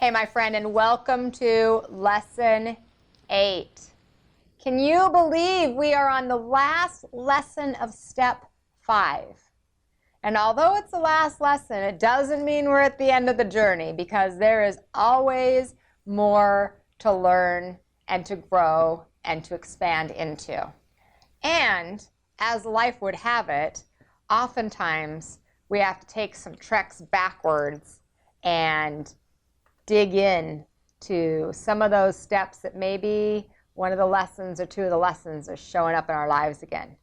Hey, my friend, and welcome to Lesson 8. Can you believe we are on the last lesson of Step 5? And although it's the last lesson, it doesn't mean we're at the end of the journey, because there is always more to learn and to grow and to expand into. And as life would have it, oftentimes we have to take some treks backwards and dig in to some of those steps that maybe one of the lessons or two of the lessons are showing up in our lives again.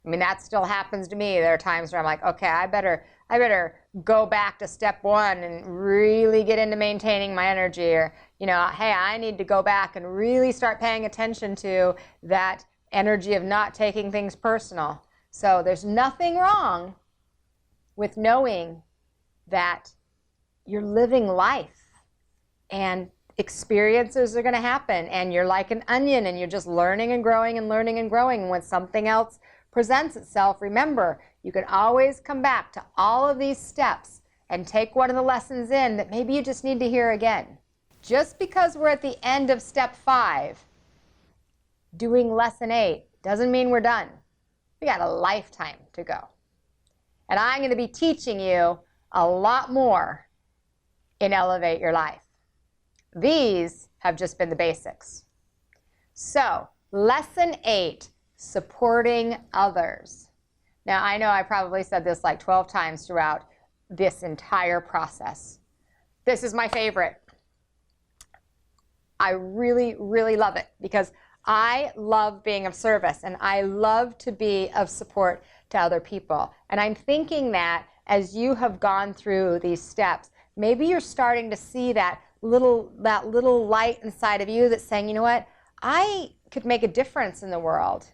I mean, that still happens to me. There are times where I'm like, okay, I better go back to step 1 and really get into maintaining my energy, or, hey, I need to go back and really start paying attention to that energy of not taking things personal. So there's nothing wrong with knowing that you're living life and experiences are going to happen, and you're like an onion and you're just learning and growing and learning and growing. When something else presents itself, remember, you can always come back to all of these steps and take one of the lessons in that maybe you just need to hear again. Just because we're at the end of Step 5 doing Lesson 8 doesn't mean we're done. We got a lifetime to go. And I'm going to be teaching you a lot more in Elevate Your Life. These have just been the basics. So, Lesson 8, supporting others. Now, I know I probably said this like 12 times throughout this entire process. This is my favorite. I really, really love it because I love being of service and I love to be of support to other people. And I'm thinking that as you have gone through these steps, maybe you're starting to see that little light inside of you that's saying, you know what, I could make a difference in the world.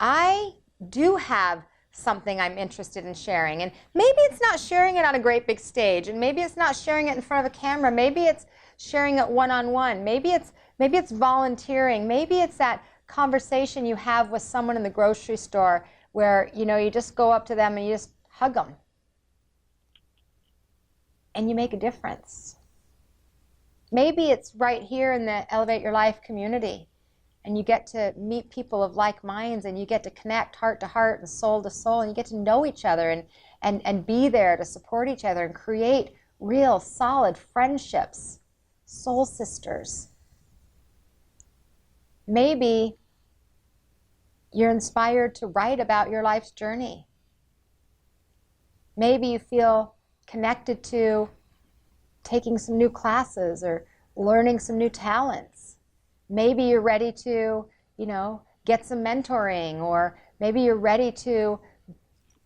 I do have something I'm interested in sharing. And maybe it's not sharing it on a great big stage, and maybe it's not sharing it in front of a camera. Maybe it's sharing it one-on-one. Maybe it's volunteering. Maybe it's that conversation you have with someone in the grocery store where, you just go up to them and you just hug them. And you make a difference. Maybe it's right here in the Elevate Your Life community, and you get to meet people of like minds, and you get to connect heart to heart and soul to soul, and you get to know each other and be there to support each other and create real solid friendships, soul sisters. Maybe you're inspired to write about your life's journey. Maybe you feel connected to taking some new classes or learning some new talents. Maybe you're ready to, get some mentoring, or maybe you're ready to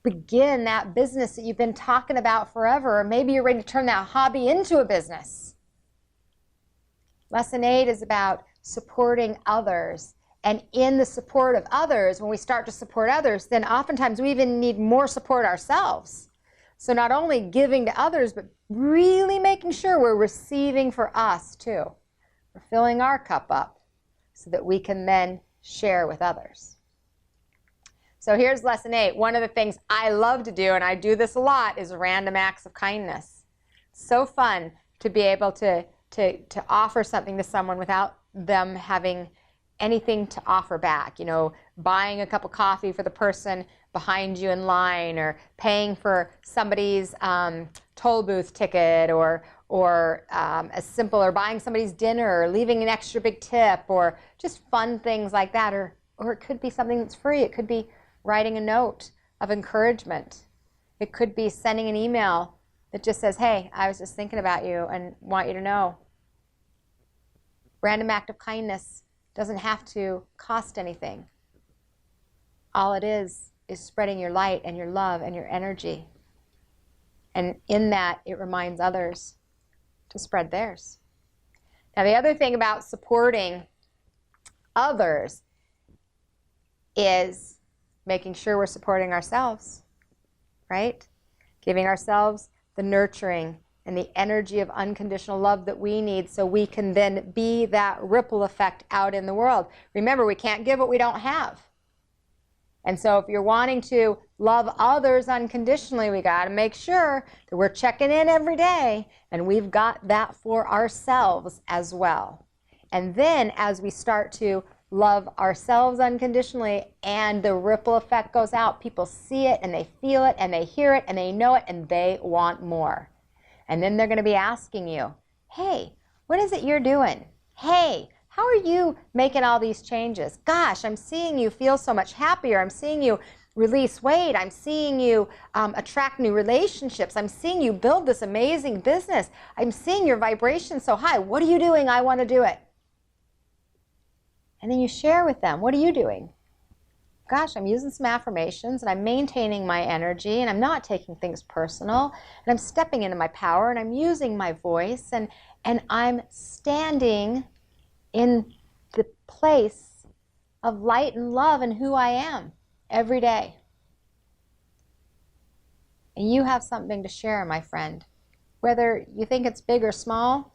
begin that business that you've been talking about forever, or maybe you're ready to turn that hobby into a business. Lesson 8 is about supporting others. And in the support of others, when we start to support others, then oftentimes we even need more support ourselves. So not only giving to others, but really making sure we're receiving for us too. We're filling our cup up so that we can then share with others. So here's Lesson 8. One of the things I love to do, and I do this a lot, is random acts of kindness. So fun to be able to offer something to someone without them having anything to offer back. Buying a cup of coffee for the person behind you in line, or paying for somebody's toll booth ticket, or as simple, or buying somebody's dinner, or leaving an extra big tip, or just fun things like that. Or it could be something that's free. It could be writing a note of encouragement. It could be sending an email that just says, hey, I was just thinking about you and want you to know. Random act of kindness doesn't have to cost anything. All it is spreading your light and your love and your energy. And in that, it reminds others to spread theirs. Now, the other thing about supporting others is making sure we're supporting ourselves, right? Giving ourselves the nurturing and the energy of unconditional love that we need, so we can then be that ripple effect out in the world. Remember, we can't give what we don't have. And so if you're wanting to love others unconditionally, we got to make sure that we're checking in every day and we've got that for ourselves as well. And then as we start to love ourselves unconditionally and the ripple effect goes out, people see it and they feel it and they hear it and they know it and they want more. And then they're going to be asking you, hey, what is it you're doing? Hey, how are you making all these changes? Gosh, I'm seeing you feel so much happier. I'm seeing you release weight. I'm seeing you attract new relationships. I'm seeing you build this amazing business. I'm seeing your vibration so high. What are you doing? I want to do it. And then you share with them, what are you doing? Gosh, I'm using some affirmations and I'm maintaining my energy and I'm not taking things personal and I'm stepping into my power and I'm using my voice and I'm standing in the place of light and love and who I am every day. And you have something to share, my friend. Whether you think it's big or small,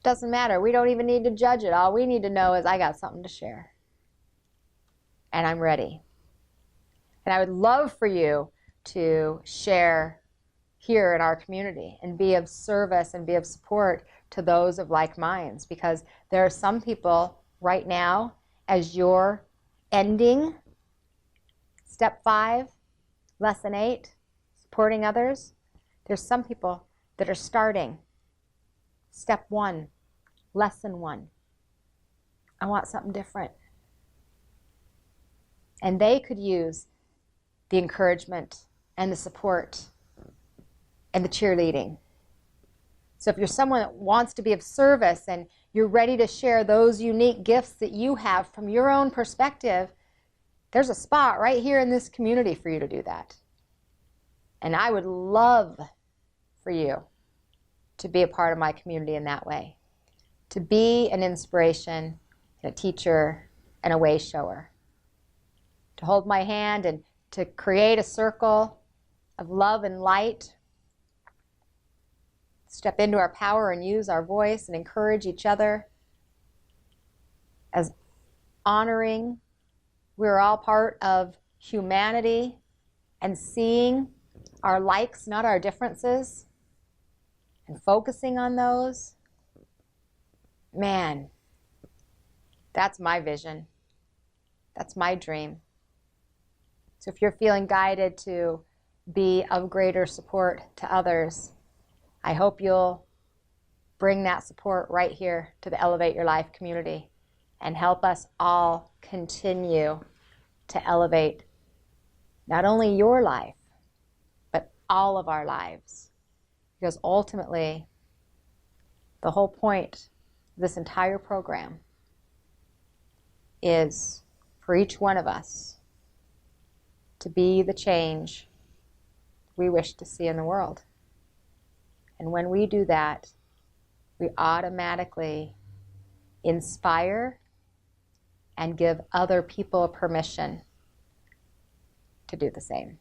doesn't matter. We don't even need to judge it. All we need to know is I got something to share. And I'm ready. And I would love for you to share here in our community and be of service and be of support to those of like minds, because there are some people right now, as you're ending step 5, lesson 8, supporting others, there's some people that are starting step 1, lesson 1. I want something different. And they could use the encouragement and the support and the cheerleading. So if you're someone that wants to be of service and you're ready to share those unique gifts that you have from your own perspective, there's a spot right here in this community for you to do that. And I would love for you to be a part of my community in that way. To be an inspiration, a teacher, and a way shower. To hold my hand and to create a circle of love and light. Step into our power and use our voice and encourage each other as honoring. We're all part of humanity and seeing our likes, not our differences, and focusing on those. Man, that's my vision. That's my dream. So if you're feeling guided to be of greater support to others, I hope you'll bring that support right here to the Elevate Your Life community and help us all continue to elevate not only your life, but all of our lives. Because ultimately, the whole point of this entire program is for each one of us to be the change we wish to see in the world. And when we do that, we automatically inspire and give other people permission to do the same.